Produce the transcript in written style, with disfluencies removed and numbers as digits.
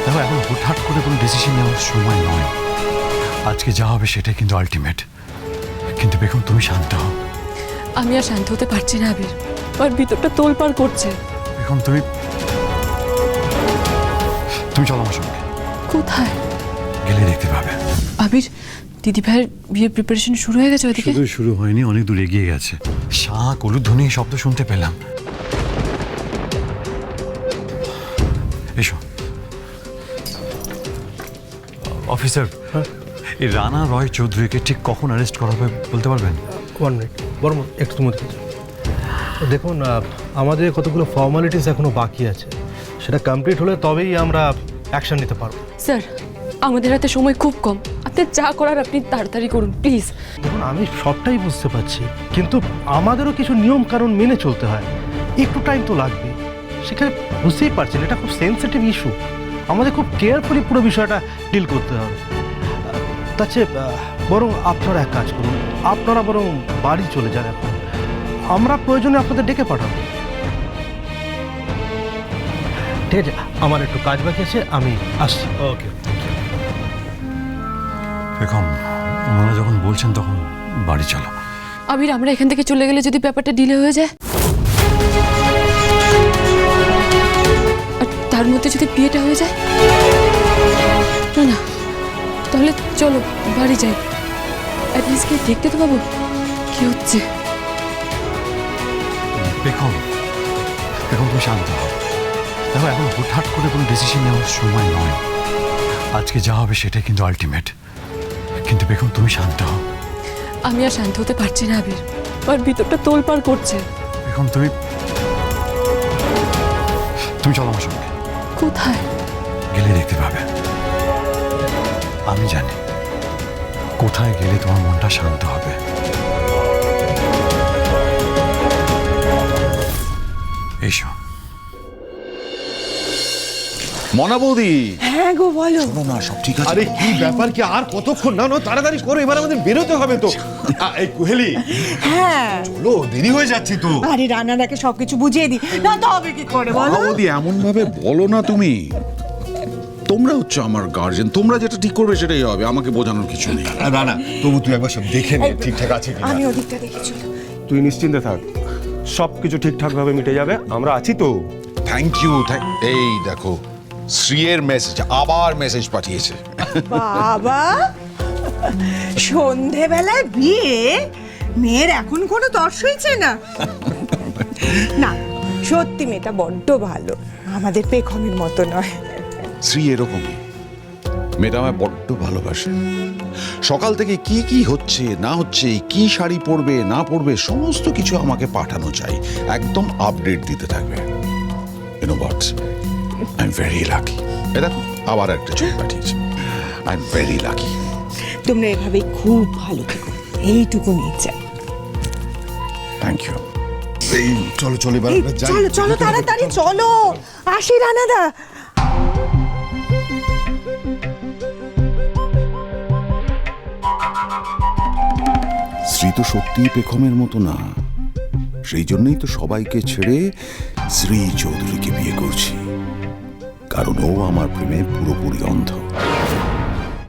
দেখো এখন হুটহাট করে কোনো ডিসিশন নেওয়ার সময় নয়। আজকে যা হবে সেটাই কিন্তু আলটিমেট। কিন্তু বেগম তুমি শান্ত হও। আমি আর শান্ত হতে পারছি না আবির, আর ভিতরটা তোলপাড় করছে। বেগম তুমি চলো আমার সঙ্গে। কোথায়? গেলে দেখতে পাবে। আবির, দিদি ভাইয়ের বিয়ের প্রিপারেশন শুরু হয়ে গেছে ওইদিকে? শুধু শুরু হয়নি, অনেক দূর এগিয়ে গেছে। শাঁখ উলুধ্বনি শব্দ শুনতে পেলাম। এসো। অফিসার, এই রানা রয় চৌধুরীকে ঠিক কখন অ্যারেস্ট করা হবে বলতে পারবেন? 1 মিনিট বর্মন, একটু মধ্যে দেখুন, আমাদের কতগুলো ফর্মালিটিস এখনো বাকি আছে, সেটা কমপ্লিট হলে তবেই আমরা অ্যাকশন নিতে পারবো। স্যার, আমাদের হাতে সময় খুব কম, আপনি যা করার আপনি তাড়াতাড়ি করুন প্লিজ। দেখুন, আমি সবটাই বুঝতে পারছি, কিন্তু আমাদেরও কিছু নিয়ম কানুন মেনে চলতে হয়, একটু টাইম তো লাগবে। সেখানে বুঝতেই পারছেন এটা খুব সেন্সিটিভ ইস্যু, আমাদের খুব কেয়ারফুলি পুরো বিষয়টা ডিল করতে হবে। তার চেয়ে বরং আপনারা এক কাজ করুন, আপনারা বরং বাড়ি চলে যান এখন, আমরা প্রয়োজনে আপনাদের ডেকে পাঠাবো। ঠিক আছে, আমার একটু কাজ বাকি আছে, আমি আসছি। ওকে। বেগম, ওনারা যখন বলছেন তখন বাড়ি চলো। আবির, আমরা এখান থেকে চলে গেলে যদি ব্যাপারটা ডিলে হয়ে যায়, আর তার মধ্যে যদি বিয়েটা হয়ে যায়, না না, তাহলে চলো বাড়ি যাই, অ্যাটলিস্ট কি দেখতে তো পাবো কি হচ্ছে। বেগম, তুমি শান্ত হও। দেখো এখন হুটহাট করে কোনো ডিসিশন নেওয়ার সময় নয়। আজকে যা হবে সেটাই কিন্তু আলটিমেট। কিন্তু বেগম তুমি শান্ত হও। আমি আর শান্ত হতে পারছি না আবির, আর ভিতরটা তোলপাড় করছে। বেগম তুমি চলো আমার সঙ্গে। কোথায়? গেলে দেখতে পাবে। আমি জানি কোথায় গেলে তোমার মনটা শান্ত হবে। এসো। মনা বৌদি, হ্যাঁ গো, বলো। শোনো না, সব ঠিক আছে? আরে কি ব্যাপার, কি আর কতক্ষণ? না তাড়াতাড়ি করো, এবার আমাদের বেরোতে হবে তো। এই কুহেলি, হ্যাঁ, চলো, দেরি হয়ে যাচ্ছে তো। আরে রান্নাটাকে সবকিছু বুঝিয়ে দি, না তো হবে কি করে বলো? মনা বৌদি, এমন ভাবে বলো না তুমি। তোমরা হচ্ছে আমার গার্জেন, তোমরা যেটা ঠিক করবে সেটাই হবে, আমাকে বোঝানোর কিছু নেই। না তবু তুই একবার সব দেখে নে ঠিকঠাক আছে কিনা। আমি ওদিকটা দেখেছি। তুই নিশ্চিন্তে থাক, সব কিছু ঠিকঠাক ভাবে মিটে যাবে, আমরা আছি তো। Thank you. এই দেখো, শ্রীয়ের মেসেজ, আবার মেসেজ পাঠিয়েছে। বাবা, সন্ধেবেলায় বিয়ে, মেয়ের এখন কোনো তর সইছে না। না সত্যি মেয়েটা বড্ড ভালো, আমাদের পেখমের মতো নয়। শ্রী এরকমই, মেয়েটা আমায় বড্ড ভালোবাসে। সকাল থেকে কি কি হচ্ছে না হচ্ছে, কি শাড়ি পরবে না পরবে, সমস্ত কিছু আমাকে পাঠানো চাই, একদম আপডেট দিতে থাকবে। You know what? I'm very lucky. এই দেখো, আবার একটা ছবি পাঠিয়েছে। I'm very lucky. তোমরা এভাবেই খুব ভালো থেকো, এইটুকু নিয়ে চাই। Thank you. এই চলো এবার আমরা যাই। চলো চলো তাড়াতাড়ি চলো, আসি রানাদা। শ্রী তো সত্যিই পেখমের মতো না, সেই জন্যই তো সবাইকে ছেড়ে শ্রী চৌধুরীকে বিয়ে করছি, কারণ ও আমার প্রেমে পুরোপুরি অন্ধ।